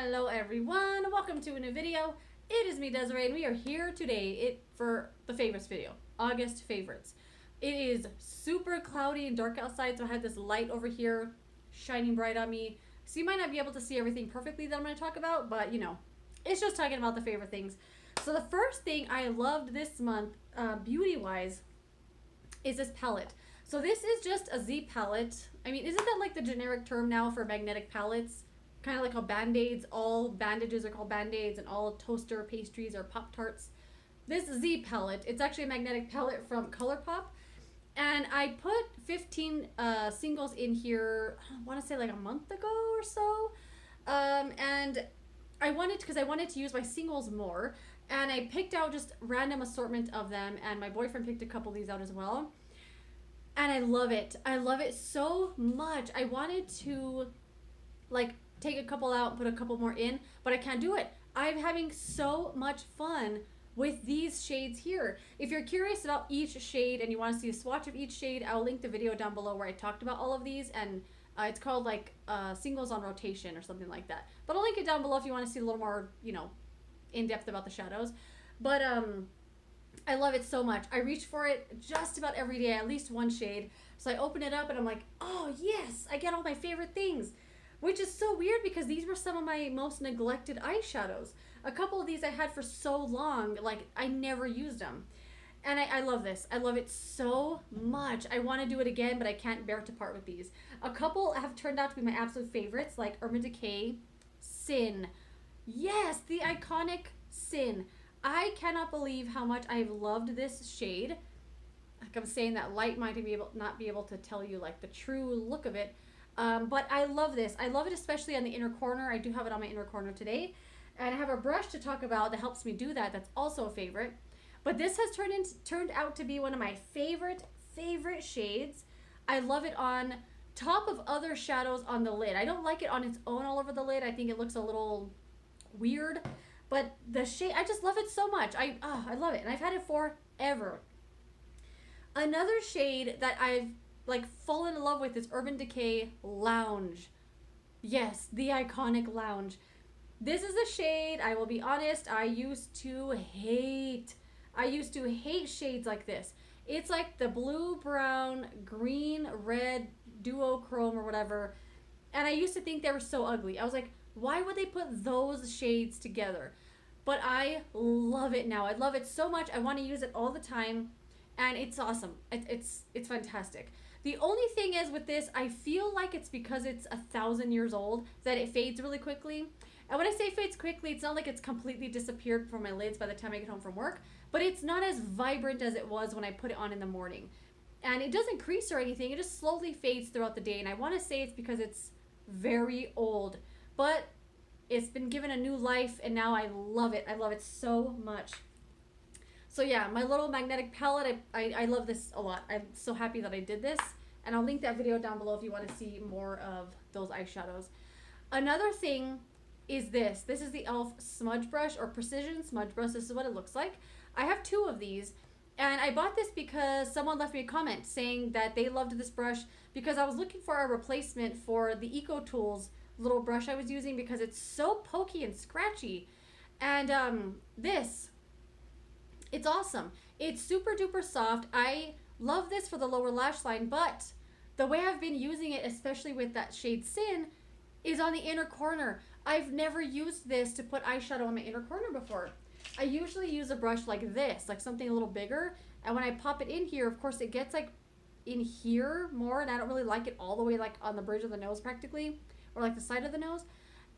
Hello everyone, welcome to a new video. It is me, Desiree, and we are here today for the favorites video, August favorites. It is super cloudy and dark outside, so I have this light over here shining bright on me. So you might not be able to see everything perfectly that I'm going to talk about, but you know, it's just talking about the favorite things. So the first thing I loved this month, beauty-wise, is this palette. So this is just a Z palette. I mean, isn't that like the generic term now for magnetic palettes? Kind of like how Band-Aids, all bandages are called Band-Aids and all toaster pastries are Pop-Tarts. This Z palette, it's actually a magnetic palette from ColourPop. And I put 15 singles in here, I want to say like a month ago or so. And I wanted to use my singles more. And I picked out just random assortment of them. And my boyfriend picked a couple of these out as well. And I love it. I love it so much. I wanted to like take a couple out and put a couple more in, but I can't do it. I'm having so much fun with these shades here. If you're curious about each shade and you want to see a swatch of each shade, I'll link the video down below where I talked about all of these, and it's called like singles on rotation or something like that. But I'll link it down below if you want to see a little more, you know, in depth about the shadows. But I love it so much. I reach for it just about every day, at least one shade. So I open it up and I'm like, oh yes, I get all my favorite things. Which is so weird because these were some of my most neglected eyeshadows. A couple of these I had for so long, like I never used them. And I love this. I love it so much. I want to do it again, but I can't bear to part with these. A couple have turned out to be my absolute favorites, like Urban Decay Sin. Yes, the iconic Sin. I cannot believe how much I've loved this shade. Like I'm saying, that light might not be able to tell you like the true look of it. But I love this. I love it especially on the inner corner. I do have it on my inner corner today. And I have a brush to talk about that helps me do that. That's also a favorite. But this has turned out to be one of my favorite shades. I love it on top of other shadows on the lid. I don't like it on its own all over the lid. I think it looks a little weird. But the shade, I just love it so much. I love it. And I've had it forever. Another shade that I've like fallen in love with is Urban Decay Lounge. Yes, the iconic Lounge. This is a shade, I will be honest, I used to hate shades like this. It's like the blue, brown, green, red, duochrome or whatever. And I used to think they were so ugly. I was like, why would they put those shades together? But I love it now. I love it so much. I want to use it all the time. And it's awesome. It's fantastic. The only thing is with this, I feel like it's because it's 1,000 years old that it fades really quickly. And when I say fades quickly, it's not like it's completely disappeared from my lids by the time I get home from work, but it's not as vibrant as it was when I put it on in the morning. And it doesn't crease or anything, it just slowly fades throughout the day. And I want to say it's because it's very old, but it's been given a new life and now I love it. I love it so much. So yeah, my little magnetic palette, I love this a lot. I'm so happy that I did this. And I'll link that video down below if you want to see more of those eyeshadows. Another thing is this. This is the e.l.f. smudge brush or precision smudge brush. This is what it looks like. I have 2 of these. And I bought this because someone left me a comment saying that they loved this brush because I was looking for a replacement for the Eco Tools little brush I was using because it's so pokey and scratchy. And it's awesome. It's super duper soft. I love this for the lower lash line, but the way I've been using it, especially with that shade Sin, is on the inner corner. I've never used this to put eyeshadow on my inner corner before. I usually use a brush like this, like something a little bigger, and when I pop it in here, of course, it gets like in here more, and I don't really like it all the way like on the bridge of the nose practically, or like the side of the nose.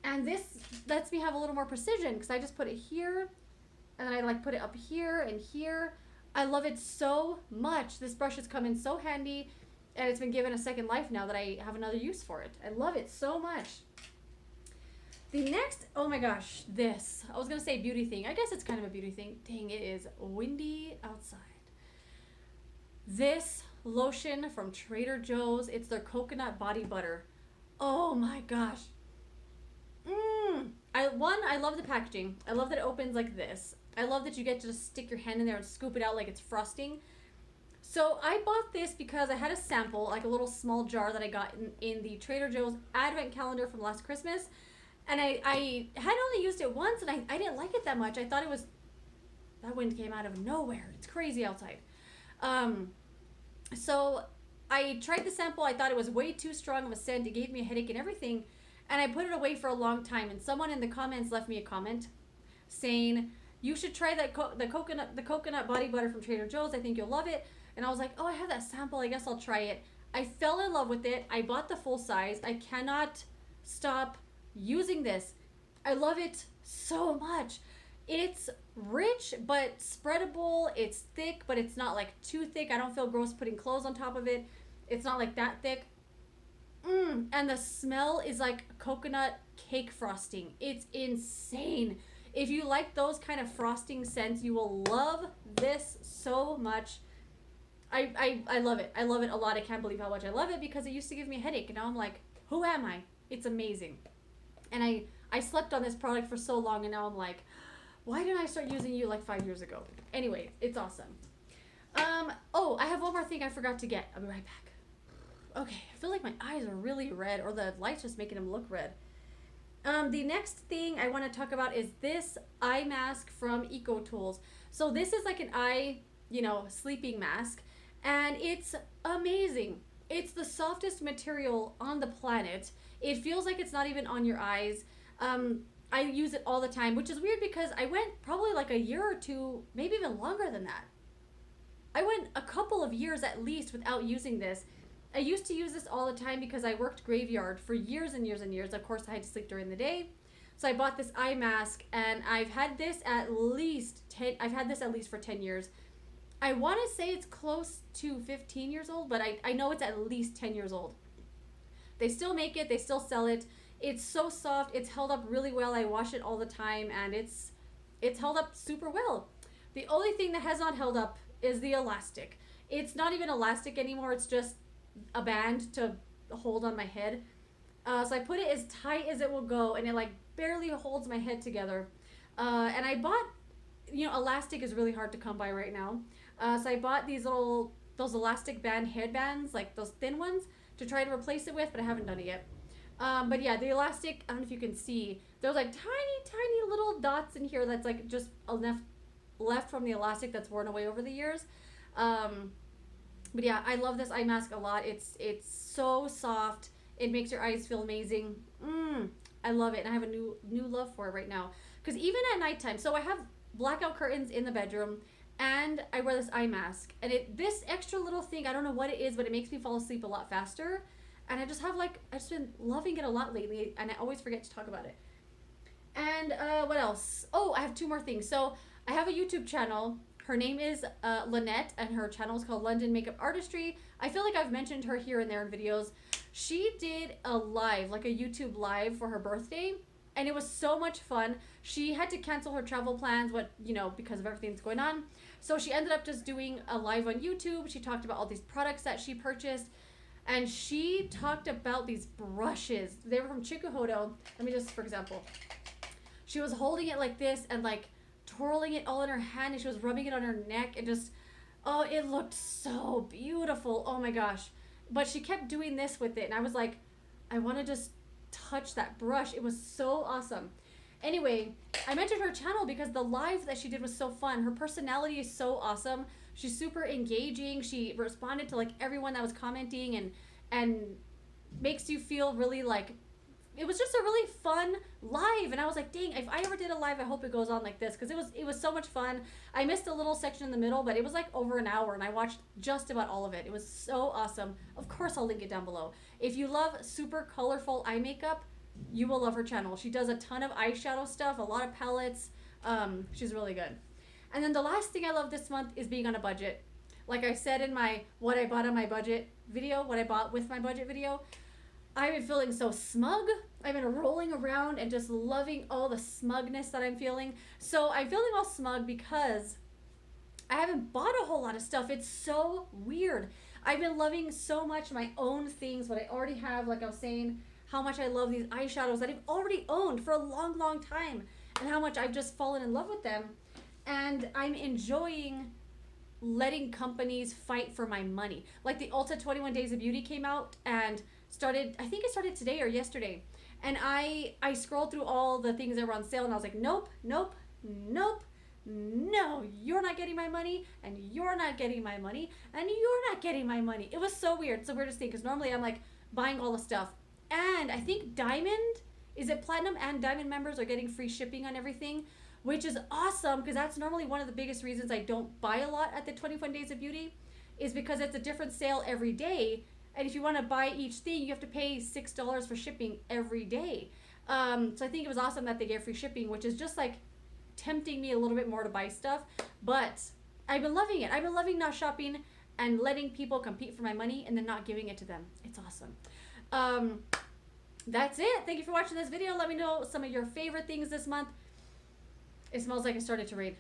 And this lets me have a little more precision because I just put it here, and then I like put it up here and here. I love it so much. This brush has come in so handy, and it's been given a second life now that I have another use for it. I love it so much. The next, oh my gosh, this. I was going to say beauty thing. I guess it's kind of a beauty thing. Dang, it is windy outside. This lotion from Trader Joe's, it's their coconut body butter. Oh my gosh. I love the packaging. I love that it opens like this. I love that you get to just stick your hand in there and scoop it out like it's frosting. So I bought this because I had a sample, like a little small jar that I got in the Trader Joe's advent calendar from last Christmas. And I had only used it once, and I didn't like it that much. I thought it was, that wind came out of nowhere. It's crazy outside. So I tried the sample. I thought it was way too strong of a scent. It gave me a headache and everything. And I put it away for a long time. And someone in the comments left me a comment saying, you should try that the coconut body butter from Trader Joe's. I think you'll love it. And I was like, oh, I have that sample. I guess I'll try it. I fell in love with it. I bought the full size. I cannot stop using this. I love it so much. It's rich but spreadable. It's thick, but it's not like too thick. I don't feel gross putting clothes on top of it. It's not like that thick. And the smell is like coconut cake frosting. It's insane. If you like those kind of frosting scents, you will love this so much. I love it. I love it a lot. I can't believe how much I love it because it used to give me a headache. And now I'm like, who am I? It's amazing. And I slept on this product for so long, and now I'm like, why didn't I start using you like 5 years ago? Anyway, it's awesome. Oh, I have one more thing I forgot to get. I'll be right back. Okay, I feel like my eyes are really red, or the light's just making them look red. The next thing I want to talk about is this eye mask from EcoTools. So this is like an eye, sleeping mask, and it's amazing. It's the softest material on the planet. It feels like it's not even on your eyes. I use it all the time, which is weird because I went probably like a year or two, maybe even longer than that. I went a couple of years at least without using this. I used to use this all the time because I worked graveyard for years and years and years. Of course, I had to sleep during the day. So I bought this eye mask, and I've had this at least for 10 years. I want to say it's close to 15 years old, but I know it's at least 10 years old. They still make it. They still sell it. It's so soft. It's held up really well. I wash it all the time, and it's held up super well. The only thing that has not held up is the elastic. It's not even elastic anymore. It's just a band to hold on my head. So I put it as tight as it will go, and it like barely holds my head together. And I bought, elastic is really hard to come by right now. So I bought those elastic band headbands, like those thin ones, to try to replace it with, but I haven't done it yet. But yeah, the elastic, I don't know if you can see, there's like tiny little dots in here that's like just left from the elastic that's worn away over the years. But yeah, I love this eye mask a lot. It's so soft. It makes your eyes feel amazing. I love it, and I have a new love for it right now. Because even at nighttime, so I have blackout curtains in the bedroom, and I wear this eye mask. And this extra little thing, I don't know what it is, but it makes me fall asleep a lot faster. And I've just been loving it a lot lately, and I always forget to talk about it. And what else? Oh, I have two more things. So I have a YouTube channel. Her name is Lynette, and her channel is called London Makeup Artistry. I feel like I've mentioned her here and there in videos. She did a live, like a YouTube live for her birthday, and it was so much fun. She had to cancel her travel plans, because of everything that's going on. So she ended up just doing a live on YouTube. She talked about all these products that she purchased, and she talked about these brushes. They were from Chikuhodo. Let me just, for example, she was holding it like this and like twirling it all in her hand, and she was rubbing it on her neck, and just, oh, it looked so beautiful. Oh my gosh. But she kept doing this with it, and I was like, I want to just touch that brush. It was so awesome. Anyway, I mentioned her channel because the live that she did was so fun. Her personality is so awesome. She's super engaging. She responded to like everyone that was commenting, and makes you feel really like, it was just a really fun live. And I was like, dang, if I ever did a live, I hope it goes on like this, because it was so much fun. I missed a little section in the middle, but it was like over an hour, and I watched just about all of it. It was so awesome. Of course, I'll link it down below. If you love super colorful eye makeup, you will love her channel. She does a ton of eyeshadow stuff, a lot of palettes. She's really good. And then the last thing I love this month is being on a budget. Like I said in my what I bought on my budget video, what I bought with my budget video, I've been feeling so smug. I've been rolling around and just loving all the smugness that I'm feeling. So I'm feeling all smug because I haven't bought a whole lot of stuff. It's so weird. I've been loving so much my own things, what I already have. Like I was saying, how much I love these eyeshadows that I've already owned for a long, long time, and how much I've just fallen in love with them. And I'm enjoying letting companies fight for my money. Like the Ulta 21 Days of Beauty came out and started, I think it started today or yesterday. And I scrolled through all the things that were on sale, and I was like, nope, nope, nope, no, you're not getting my money, and you're not getting my money, and you're not getting my money. It was so weird. It's the weirdest thing, because normally I'm like buying all the stuff. And I think Diamond, is it Platinum and Diamond members are getting free shipping on everything, which is awesome, because that's normally one of the biggest reasons I don't buy a lot at the 21 Days of Beauty, is because it's a different sale every day. And if you want to buy each thing, you have to pay $6 for shipping every day. So I think it was awesome that they gave free shipping, which is just like tempting me a little bit more to buy stuff. But I've been loving it. I've been loving not shopping and letting people compete for my money and then not giving it to them. It's awesome. That's it. Thank you for watching this video. Let me know some of your favorite things this month. It smells like it started to rain.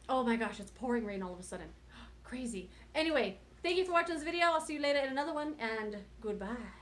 Oh my gosh, it's pouring rain all of a sudden. Crazy. Anyway, thank you for watching this video. I'll see you later in another one, and goodbye.